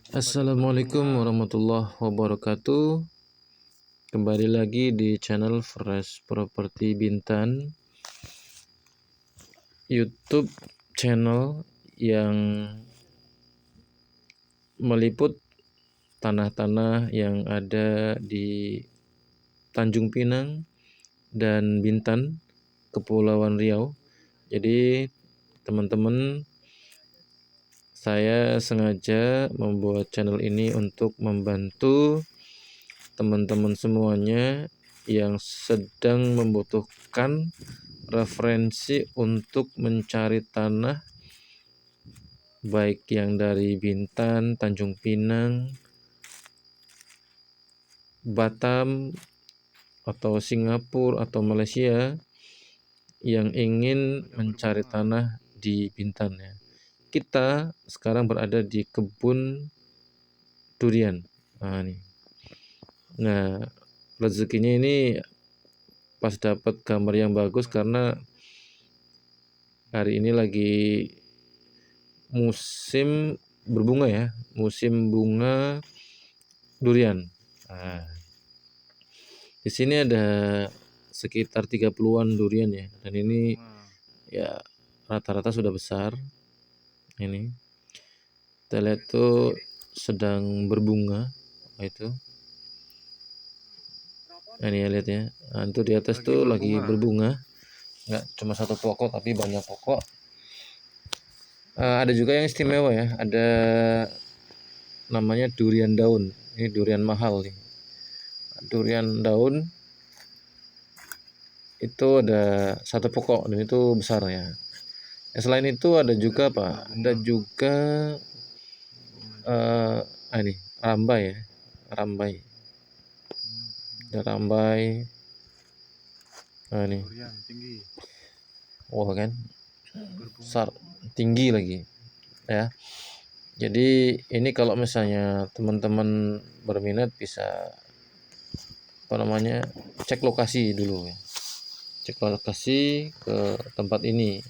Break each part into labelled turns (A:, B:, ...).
A: Assalamualaikum warahmatullahi wabarakatuh. Kembali lagi di channel Fresh Property Bintan, YouTube channel yang meliput tanah-tanah yang ada di Tanjung Pinang dan Bintan, Kepulauan Riau. Jadi teman-teman, saya sengaja membuat channel ini untuk membantu teman-teman semuanya yang sedang membutuhkan referensi untuk mencari tanah, baik yang dari Bintan, Tanjung Pinang, Batam, atau Singapura atau Malaysia, yang ingin mencari tanah di Bintan ya. Kita sekarang berada di kebun durian. Nah, rezekinya ini pas dapat gambar yang bagus karena hari ini lagi musim berbunga ya, musim bunga durian. Nah, di sini ada sekitar 30-an durian ya, dan ini ya rata-rata sudah besar. Ini kita lihat tuh sedang berbunga itu. Nah, ini ya lihat ya. Nah, itu di atas tuh lagi berbunga. Nggak cuma satu pokok tapi banyak pokok. Ada juga yang istimewa ya, ada namanya durian daun. Ini durian mahal nih. Durian daun itu ada satu pokok dan itu besar ya. Selain itu ada juga Pak, ada juga ini rambai ya, rambai. Ada rambai. Nah ini, wah kan, besar, tinggi lagi ya. Jadi ini kalau misalnya teman-teman berminat bisa cek lokasi dulu ya. Cek lokasi ke tempat ini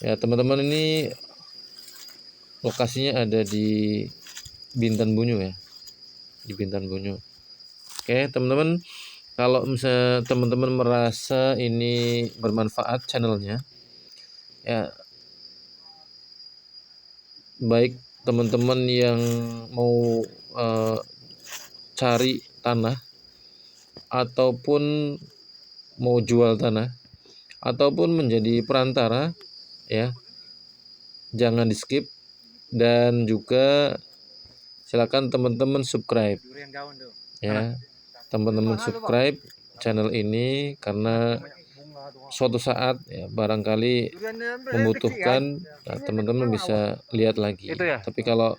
A: ya teman-teman. Ini lokasinya ada di Bintan Bunyu ya, di Bintan Bunyu. Oke teman-teman, kalau misalnya teman-teman merasa ini bermanfaat channelnya ya, baik teman-teman yang mau cari tanah ataupun mau jual tanah ataupun menjadi perantara ya, jangan di skip, dan juga silakan teman-teman subscribe ya, teman-teman subscribe channel ini karena suatu saat ya barangkali membutuhkan, teman-teman bisa lihat lagi. Tapi kalau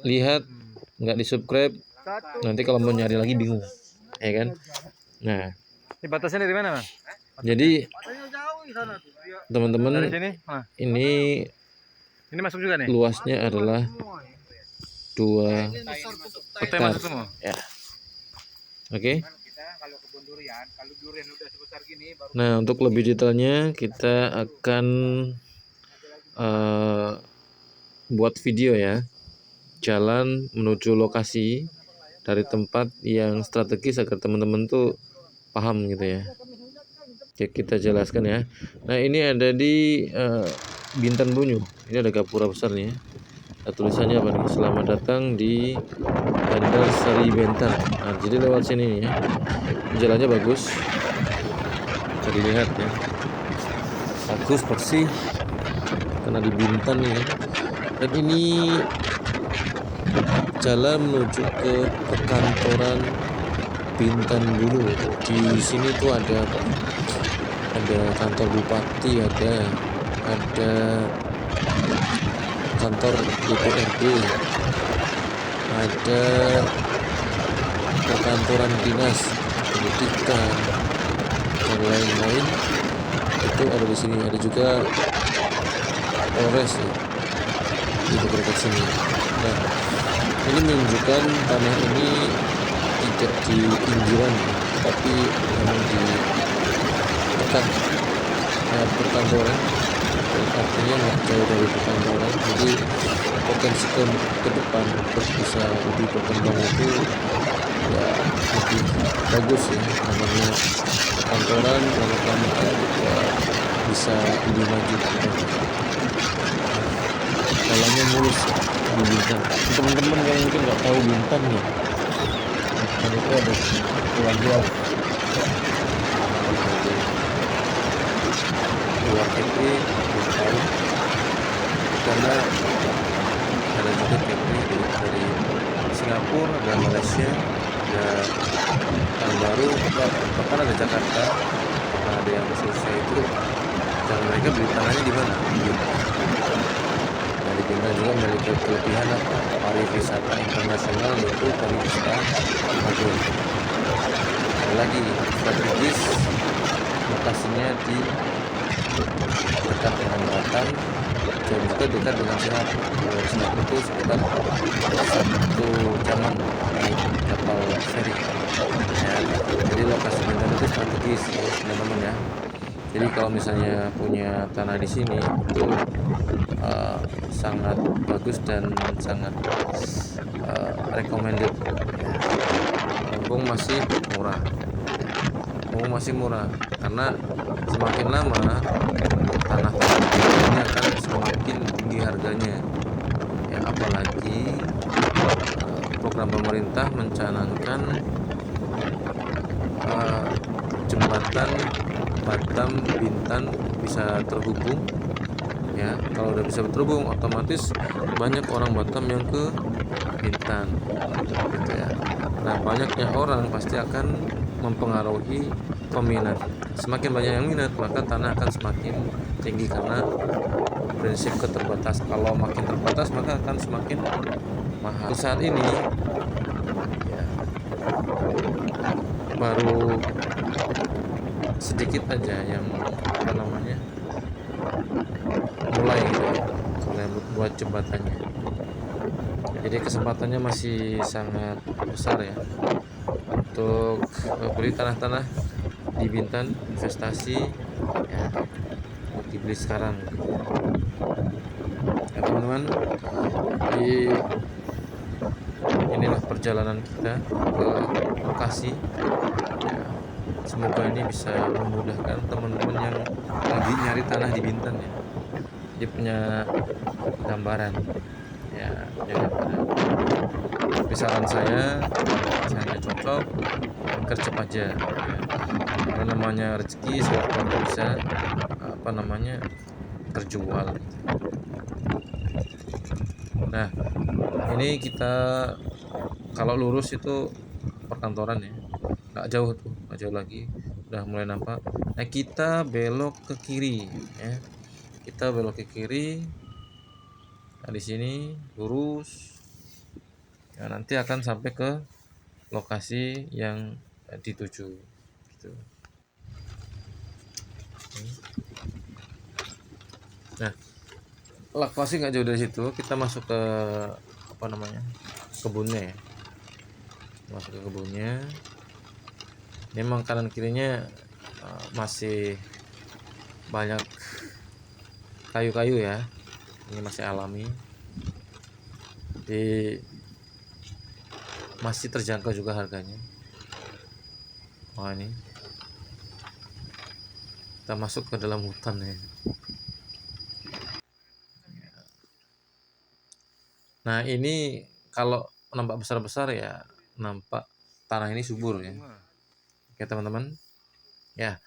A: lihat nggak di subscribe, nanti kalau mau nyari lagi bingung ya kan. Nah,
B: batasnya dari mana, Bang?
A: Jadi teman-teman, ini
B: masuk juga nih.
A: luasnya adalah 2 hektar ya. Oke. Nah, untuk lebih detailnya kita akan buat video ya, jalan menuju lokasi dari tempat yang strategis agar teman-teman tuh paham gitu ya. Oke, kita jelaskan ya. Nah, ini ada di Bintan Bunyu. Ini ada gapura besar nih ya. Nah, tulisannya apa nih? Selamat datang di Bandar Seri Bintan. Nah, jadi lewat sini nih ya. Jalannya bagus, bisa dilihat ya. Bagus, bersih, karena di Bintan nih ya. Dan ini jalan menuju ke perkantoran Bintan Bunyu. Di sini tuh ada kantor bupati, ada kantor DPRD, ada perkantoran dinas pendidikan dan lain-lain, itu ada di sini. Ada juga Polres ya, di dekat sini. Nah, ini menunjukkan tanah ini tidak di pinggiran, tapi memang di dekat perkantoran, artinya nggak jauh dari perkantoran. Jadi potensi ke depan untuk bisa lebih berkembang itu ya lebih bagus ya, namanya kantoran lama-lama juga bisa lebih maju ke depan. Jalannya mulus ya di Bintan. Teman-teman yang mungkin nggak tahu Bintan nih, Bintan itu ada di Kepulauan Riau. Kalau dari luar negeri belum tahu, karena ada juga dari Singapura, ada Malaysia, ada yang baru, bahkan ada Jakarta, karena ada yang selesai itu, dan mereka beli tanahnya di mana? Di Bintan. Nah, di Bintan juga memiliki kelebihan apa? Pariwisata internasional, yaitu pariwisata bagus. Ada lagi strategis, lokasinya di dekat dengan Batam dan juga dekat dengan Singapura. Singapura itu sekitar 1 jaman naik kapal feri ya. Jadi lokasi Bintan itu strategis ya teman-teman ya. Jadi kalau misalnya punya tanah di sini itu sangat bagus dan sangat recommended ya. Mumpung masih murah karena semakin lama tanah-tanah ini akan semakin tinggi harganya ya, apalagi program pemerintah mencanangkan jembatan Batam Bintan bisa terhubung ya. Kalau udah bisa terhubung, otomatis banyak orang Batam yang ke Bintan gitu ya. Nah, banyaknya orang pasti akan mempengaruhi peminat. Semakin banyak yang minat, maka tanah akan semakin tinggi karena prinsip keterbatas. Kalau makin terbatas, maka akan semakin mahal. Saat ini ya, baru sedikit aja yang mulai gitu ya, kalau yang buat jembatannya. Jadi kesempatannya masih sangat besar ya untuk beli tanah-tanah di Bintan, investasi ya, untuk dibeli sekarang ya teman-teman. Jadi inilah perjalanan kita ke lokasi ya. Semoga ini bisa memudahkan teman-teman yang lagi nyari tanah di Bintan ya. Dia punya gambaran ya, punya gambaran. Tapi saran saya, misalnya cocok, kerja aja ya. Karena namanya rezeki semoga bisa terjual gitu. Nah, ini kita kalau lurus itu perkantoran ya, nggak jauh tuh, nggak jauh lagi, udah mulai nampak. Nah, kita belok ke kiri ya, kita belok ke kiri. Nah, di sini lurus ya, nanti akan sampai ke lokasi yang dituju gitu. Nah, lokasi nggak jauh dari situ, kita masuk ke kebunnya ya, masuk ke kebunnya. Memang kanan kirinya masih banyak kayu-kayu ya, ini masih alami, jadi masih terjangkau juga harganya. Wah, ini kita masuk ke dalam hutan ya. Nah, ini kalau nampak besar-besar ya, nampak tanah ini subur ya. Oke teman-teman ya,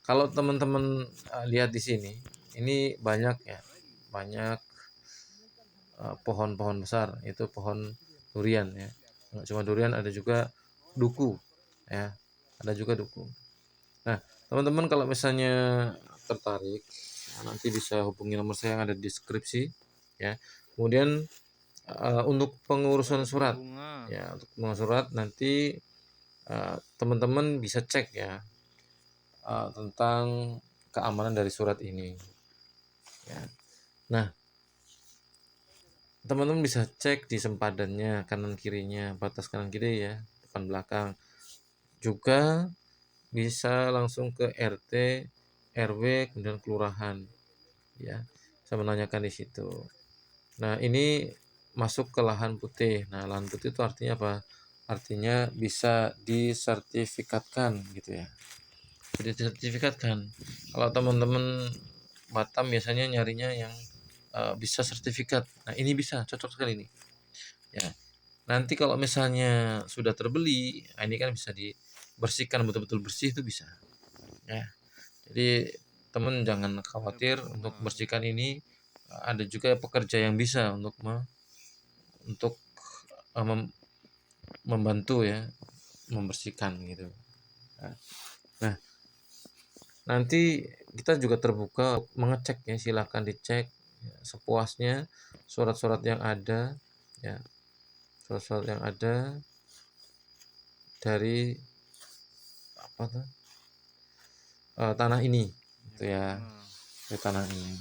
A: kalau teman-teman lihat di sini, ini banyak ya, banyak pohon-pohon besar, itu pohon durian ya. Nggak cuma durian, ada juga duku ya, ada juga duku. Nah, teman-teman kalau misalnya tertarik, nanti bisa hubungi nomor saya yang ada di deskripsi ya. Kemudian untuk pengurusan surat ya, untuk pengurusan surat nanti teman-teman bisa cek ya tentang keamanan dari surat ini ya. Nah, teman-teman bisa cek di sempadannya, kanan kirinya, batas kanan kiri ya, depan belakang. Juga bisa langsung ke RT, RW, kemudian kelurahan ya. Saya menanyakan di situ. Nah, ini masuk ke lahan putih. Nah, lahan putih itu artinya apa? Artinya bisa disertifikatkan gitu ya. Jadi disertifikatkan. Kalau teman-teman Batam biasanya nyarinya yang bisa sertifikat. Nah, ini bisa, cocok sekali ini. Ya. Nanti kalau misalnya sudah terbeli, nah ini kan bisa dibersihkan betul-betul bersih itu bisa. Ya. Jadi teman jangan khawatir untuk bersihkan ini. Ada juga pekerja yang bisa untuk membantu ya membersihkan gitu. Nah, nanti kita juga terbuka mengecek ya, silakan dicek ya, sepuasnya surat-surat yang ada ya, surat-surat yang ada dari apa tuh tanah ini gitu ya, dari tanah ini.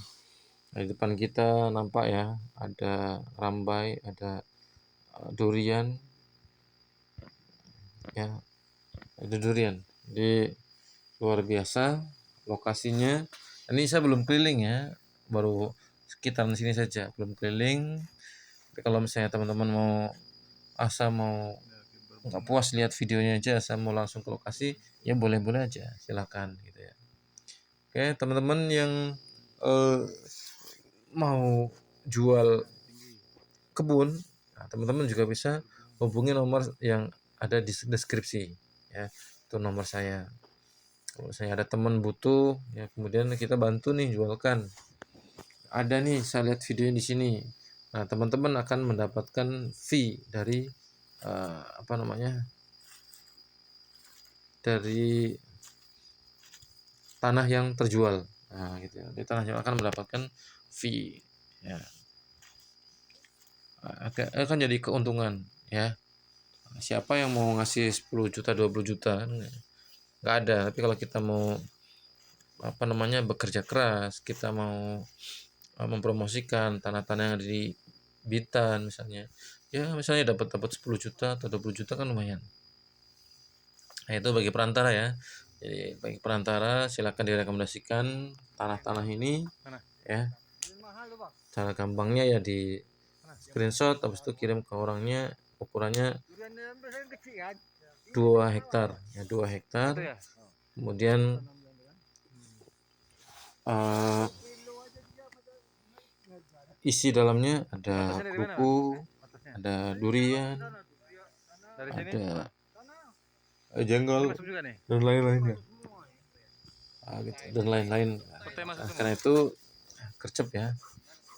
A: Nah, di depan kita nampak ya ada rambai, ada durian ya, ada durian. Jadi luar biasa lokasinya. Ini saya belum keliling ya, baru sekitaran sini saja, belum keliling. Tapi kalau misalnya teman-teman mau nggak puas lihat videonya aja, saya mau langsung ke lokasi, ya boleh-boleh aja, silakan gitu ya. Oke, teman-teman yang eh, mau jual kebun, nah, teman-teman juga bisa hubungi nomor yang ada di deskripsi ya, itu nomor saya. Kalau saya ada teman butuh ya, kemudian kita bantu nih jualkan, ada nih saya lihat videonya di sini. Nah, teman-teman akan mendapatkan fee dari apa namanya, dari tanah yang terjual. Nah, gitu ya. Di tanah yang akan mendapatkan fee ya. Akan jadi keuntungan ya. Siapa yang mau ngasih 10 juta, 20 juta kan nggak ada. Tapi kalau kita mau apa namanya bekerja keras, kita mau mempromosikan tanah-tanah yang ada di Bintan misalnya. Ya, misalnya dapat 10 juta atau 20 juta kan lumayan. Nah, itu bagi perantara ya. Jadi bagi perantara silakan direkomendasikan tanah-tanah ini ya. Cara gampangnya ya di screenshot, habis itu kirim ke orangnya, ukurannya 2 hektar ya, 2 hektar. Kemudian uh, isi dalamnya ada kuku, ada durian, ada jengkol dan lain-lainnya. Gitu, dan lain-lain. Nah, karena itu gercep ya.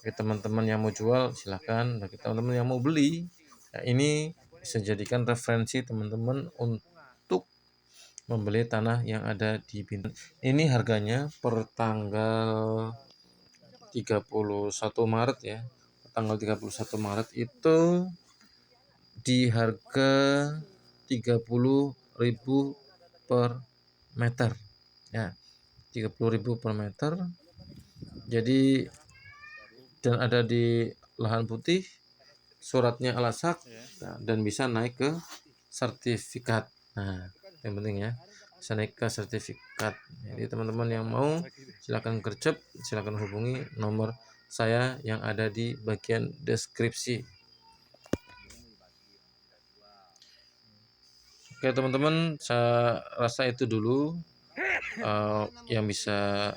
A: Bagi teman-teman yang mau jual silakan, bagi teman-teman yang mau beli ya, ini bisa jadikan referensi teman-teman untuk membeli tanah yang ada di Bintan. Ini harganya per tanggal 31 Maret ya. Tanggal 31 Maret itu di harga 30.000 per meter. Ya, 30.000 per meter. Jadi dan ada di lahan putih, suratnya alasak dan bisa naik ke sertifikat. Nah, yang penting ya, bisa naik ke sertifikat. Jadi teman-teman yang mau silakan gercep, silakan hubungi nomor saya yang ada di bagian deskripsi. Oke teman-teman, saya rasa itu dulu yang bisa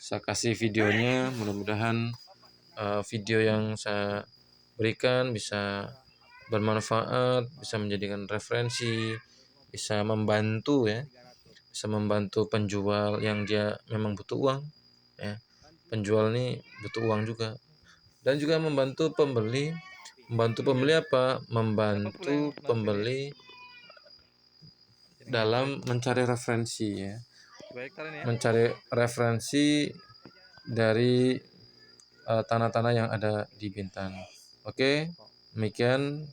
A: saya kasih videonya. Mudah-mudahan video yang saya berikan bisa bermanfaat, bisa menjadikan referensi, bisa membantu ya, bisa membantu penjual yang dia memang butuh uang ya. Penjual ini butuh uang juga, dan juga membantu pembeli apa? Membantu pembeli dalam mencari referensi ya, mencari referensi dari tanah-tanah yang ada di Bintan. Oke, demikian.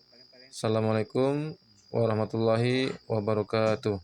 A: Assalamualaikum warahmatullahi wabarakatuh.